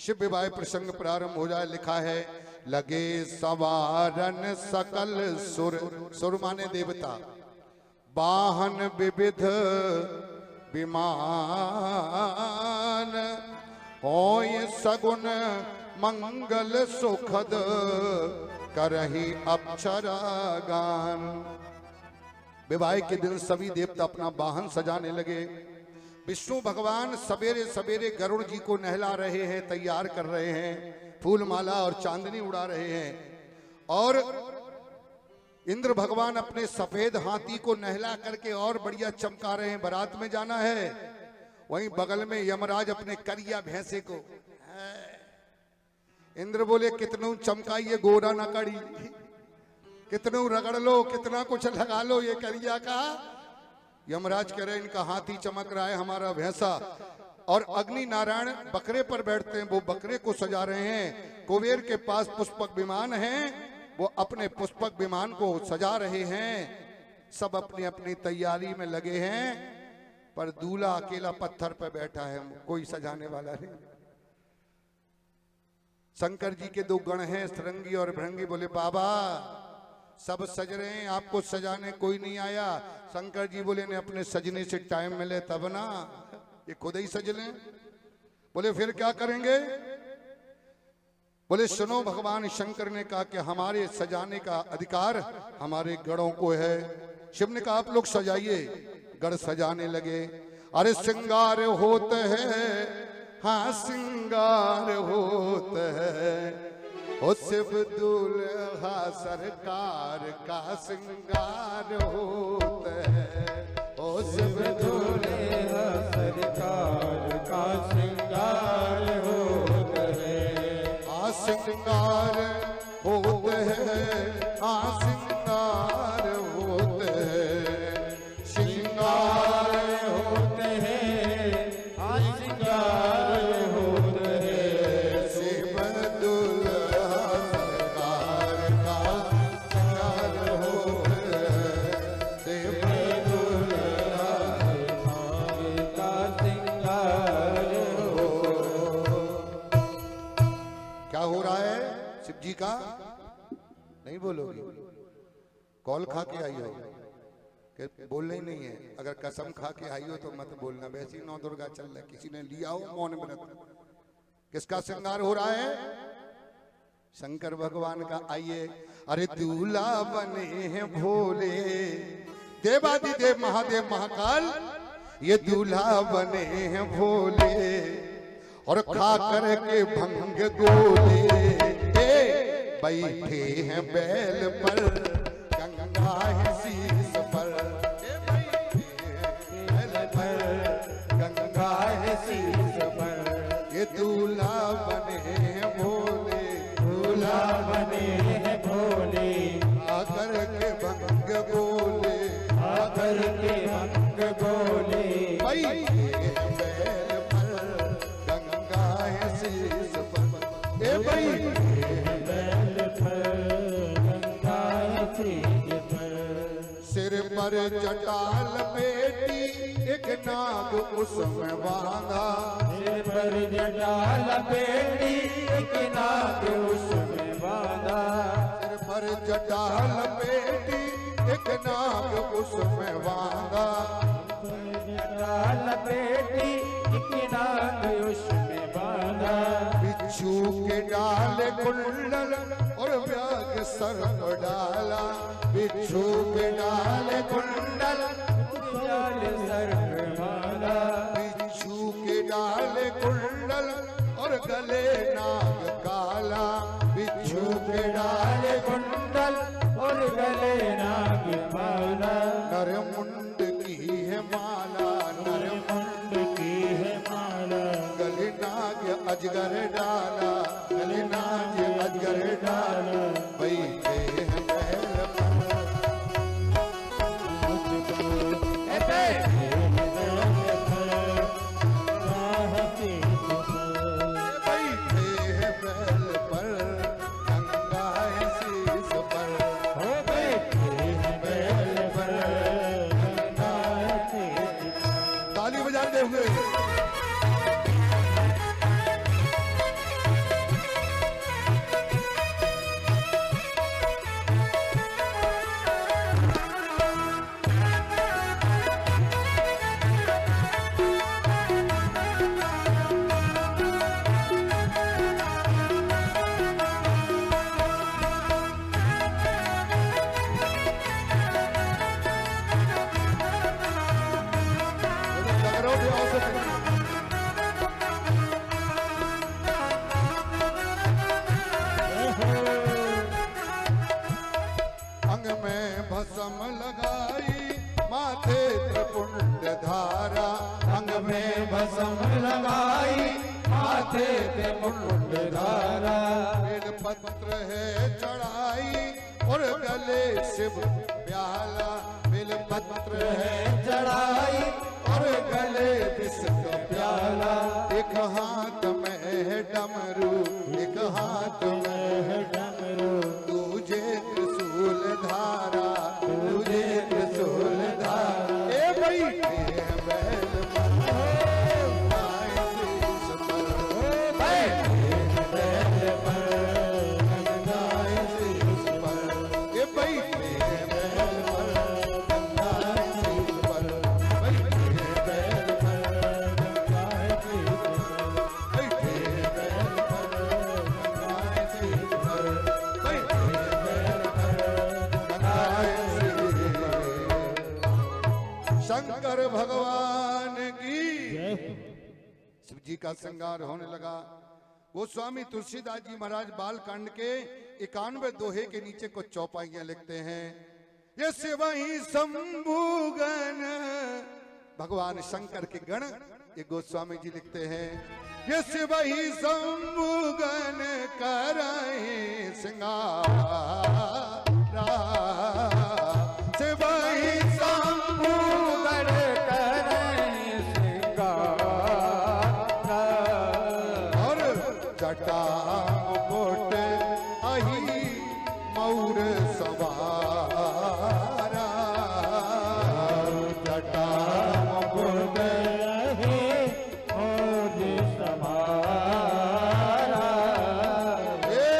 शिव विवाह प्रसंग प्रारंभ हो जाए। लिखा है लगे सवारन सकल सुर, सुर माने देवता, वाहन विविध विमान, होय सगुन मंगल सुखद, करही अक्षरा गान। विवाह के दिन सभी देवता अपना वाहन सजाने लगे। विष्णु भगवान सवेरे सवेरे गरुड़ जी को नहला रहे हैं, तैयार कर रहे हैं, फूल माला और चांदनी उड़ा रहे हैं। और इंद्र भगवान अपने सफेद हाथी को नहला करके और बढ़िया चमका रहे हैं, बारात में जाना है। वहीं बगल में यमराज अपने करिया भैंसे को, इंद्र बोले कितनों चमकाइए गोरा ना कड़ी, कितनों रगड़ लो, कितना कुछ लगा लो ये करिया का। यमराज कह रहे इनका हाथी चमक रहा है, हमारा भैंसा। और अग्नि नारायण बकरे पर बैठते हैं, वो बकरे को सजा रहे हैं। कुबेर के पास पुष्पक विमान है, वो अपने पुष्पक विमान को सजा रहे हैं। सब अपनी अपनी तैयारी में लगे हैं, पर दूल्हा अकेला पत्थर पर बैठा है, कोई सजाने वाला नहीं। शंकर जी के दो गण हैं, सरंगी और भृंगी। बोले बाबा सब सज रहे हैं, आपको सजाने कोई नहीं आया। शंकर जी बोले ने अपने सजने से टाइम मिले तब ना, ये खुद ही सज लें। बोले फिर क्या करेंगे? बोले सुनो, भगवान शंकर ने कहा कि हमारे सजाने का अधिकार हमारे गणों को है। शिव ने कहा आप लोग सजाइए। गण सजाने लगे। अरे श्रृंगार होते हैं, हाँ श्रृंगार होते हैं, ओ शिव दूल्हा सरकार का श्रृंगार होता है, ओ शिव दूल्हा सरकार का श्रृंगार होता है। आ श्रृंगार होते हैं, आ श्रृंगार होते हैं, श्रृंगार होते हैं, आ श्रृंगार होते हैं। शिव जी का नहीं बोलोगी? कॉल खा के आई हो कि बोलना ही नहीं है? अगर कसम खा के आई हो तो मत बोलना। वैसे ही नौ दुर्गा चल रहा है, किसी ने लिया हो मौन व्रत। किसका श्रृंगार हो रहा है? शंकर भगवान का। आइए। अरे दूल्हा बने हैं भोले, देवादिदेव महादेव महाकाल, ये दूल्हा बने हैं भोले, और खा कर के भंग गोले, बैठे हैं बैल पर, गंगा है शीश पर, बैल पर, गंगा है शीश पर। ये दूल्हा बने हैं भोले, दूल्हा बने हैं भोले, आकर के भंग गोले, आकर के भंग गोले, बैठे हैं बैल पर, गंगा है शीश पर। ए बैठे सिर पर जटाल बेटी, एक नाग उसमें बांधा, सिर पर जटाल बेटी, एक नाग उसमें बांधा, सिर पर जटाल बेटी, एक नाग उसमें बांधा, जटाल बेटी, एक नाग उसमें बांधा। बिच्छू के डाले कुंडल और व्याग सर्प डाला, बिच्छू के डाले कुंडल, डाले सर्प माला, बिच्छू के डाले कुंडल और गले नाग काला, बिच्छू के डाले कुंडल और गले नाग माला। नर मुंड की है माला, नर मुंड की है माला, गले नाग अजगर डाला, गले नाग अजगर डाला, बैठे हैं बैल पर, मुकुट धारा। बेल पत्र है चढ़ाई और गले शिव प्याला। बेल पत्र है चढ़ाई और गले विष का प्याला। एक हाथ में है डमरू, एक हाथ में है डमरू, तुझे त्रिशूल धारा, तुझे त्रिशूल धारा। ए भाई बैल शंकर भगवान की शिव जी का श्रृंगार होने लगा। गोस्वामी तुलसीदास जी महाराज बालकांड के 91 दोहे के नीचे कुछ चौपाइयां लिखते हैं। ये शिव ही शंभुगण, भगवान शंकर के गण, ये गोस्वामी जी लिखते हैं। ये शिव ही शंभुगण करहि श्रृंगार, शिव ही शंभुगण करहि श्रृंगार। और जटा मुकुट अहि मौर सवारा, जटा मुकुट अहि मौर सवारा। ये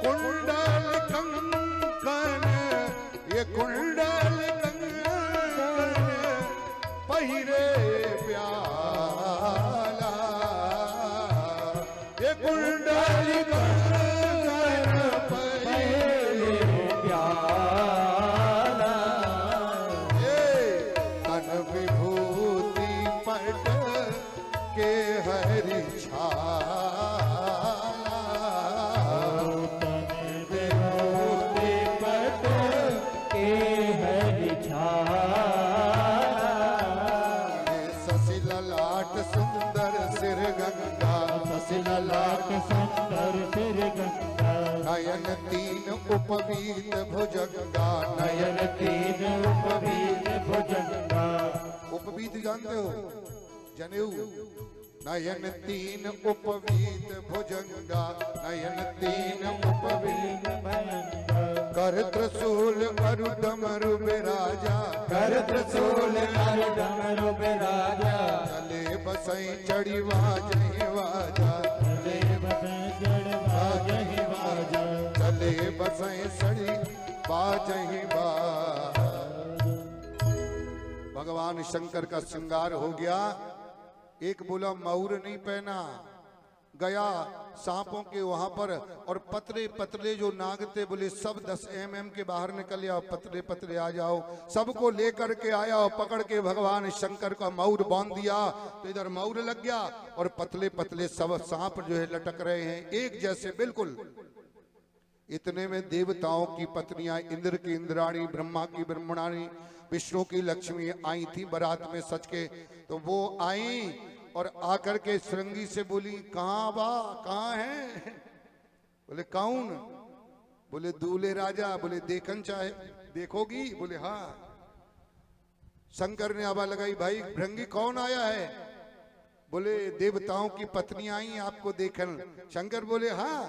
कुंडल कंकन, ये कुंडल कंकन पहिरे प्याला। ये कुंडल कंकन पहिरे प्याला। ये तन विभूति पट के हरि छाला। विभूति पट के हरि छाला। ये शशि ललाट सुंदर सिर गंगा, शशि ललाट सुंदर सिर गंगा। नयन तीन उपवीत भुजंगा, नयन तीन उपवीत भुजंगा। उपवीत जानते हो, जनेऊ। नयन तीन उपवीत भुजंगा, नयन तीन उपवीत। भयंकर कर त्रिशूल अरु डमरू बिराजा, कर त्रिशूल कर डमरू बिराजा। चले बसई चढ़ी वाजहि वाजा, चले बसै जड़ बाजहि बाजा। चले बसई सड़ी बाजहि बाज। भगवान शंकर का श्रृंगार हो गया। एक बोला मऊर नहीं पहना, गया सांपों के वहां पर, और पतले पतले जो नाग थे बोले सब 10 mm के बाहर निकल आओ, पतले पतले आ जाओ। सबको लेकर के आया और पकड़ के भगवान शंकर का मऊर बांध दिया। तो इधर मऊर लग गया और पतले पतले सब सांप जो है लटक रहे हैं एक जैसे बिल्कुल। इतने में देवताओं की पत्नियां, इंद्र की इंद्राणी, ब्रह्मा की ब्रह्मणानी, विष्णु की लक्ष्मी आई थी बारात में सच के। तो वो आई और आकर के श्रृंगी से बोली, कहाँ बा, कहाँ है? बोले कौन? बोले दूल्हे राजा। बोले देखन चाहे देखोगी? बोले हाँ। शंकर ने आवाज लगाई, भाई भृंगी कौन आया है? बोले देवताओं की पत्नी आई आपको देखन। शंकर बोले हाँ।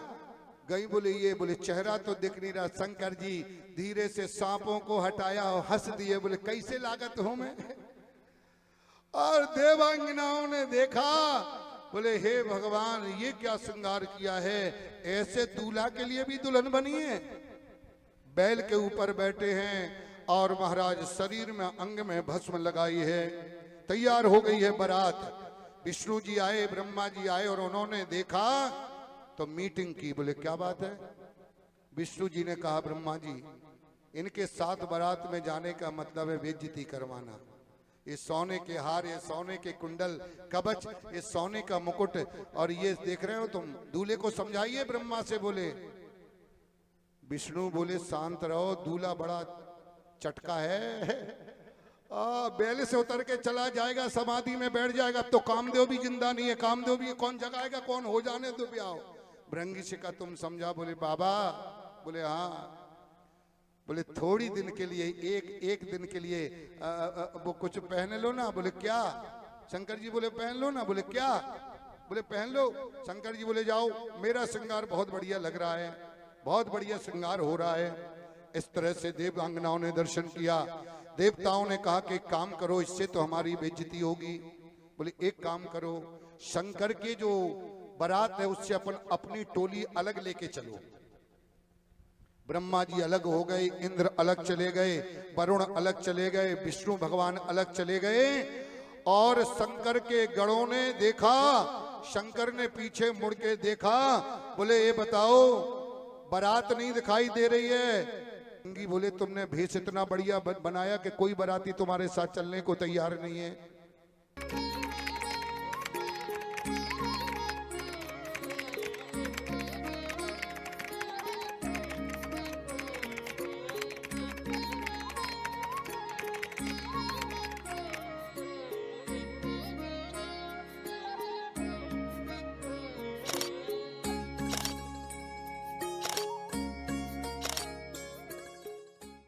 गई? बोले ये। बोले चेहरा तो दिख नहीं रहा। शंकर जी धीरे से सांपों को हटाया और हंस दिए। बोले कैसे लागत हूं मैं? और देवांगनाओं ने देखा, बोले हे भगवान ये क्या श्रृंगार किया है? ऐसे दूल्हा के लिए भी दुल्हन बनी है। बैल के ऊपर बैठे हैं और महाराज शरीर में अंग में भस्म लगाई है। तैयार हो गई है बारात। विष्णु जी आए, ब्रह्मा जी आए और उन्होंने देखा तो मीटिंग की। बोले क्या बात है? विष्णु जी ने कहा ब्रह्मा जी इनके साथ बारात में जाने का मतलब है बेइज्जती करवाना। ये सोने के हार, ये सोने के कुंडल, कवच, ये सोने का मुकुट, और ये देख रहे हो तुम, दूल्हे को समझाइए। ब्रह्मा से बोले। विष्णु बोले शांत रहो, दूल्हा बड़ा चटका है बेल से उतर के चला जाएगा, समाधि में बैठ जाएगा। अब तो कामदेव भी जिंदा नहीं है, कामदेव भी कौन जगाएगा, कौन हो जाने दो ब्याह। भृंगी से का तुम समझा? बोले बाबा, बोले हाँ। बोले थोड़ी दिन के लिए, एक दिन के लिए वो कुछ पहन लो ना। बोले क्या? शंकर जी बोले पहन लो ना। बोले क्या? बोले पहन लो। शंकर जी बोले जाओ, मेरा श्रृंगार बहुत बढ़िया लग रहा है, बहुत बढ़िया श्रृंगार हो रहा है। इस तरह से देवांगनाओं ने दर्शन किया। देवताओं ने कहा कि एक काम करो, इससे तो हमारी बेइज्जती होगी। बोले एक काम करो, शंकर के जो बारात है उससे अपन अपनी टोली अलग लेके चलो। ब्रह्मा जी अलग हो गए, इंद्र अलग चले गए, वरुण अलग चले गए, विष्णु भगवान अलग चले गए। और शंकर के गणों ने देखा, शंकर ने पीछे मुड़ के देखा। बोले ये बताओ, बारात नहीं दिखाई दे रही है। बोले तुमने भेष इतना बढ़िया बनाया कि कोई बाराती तुम्हारे साथ चलने को तैयार नहीं है।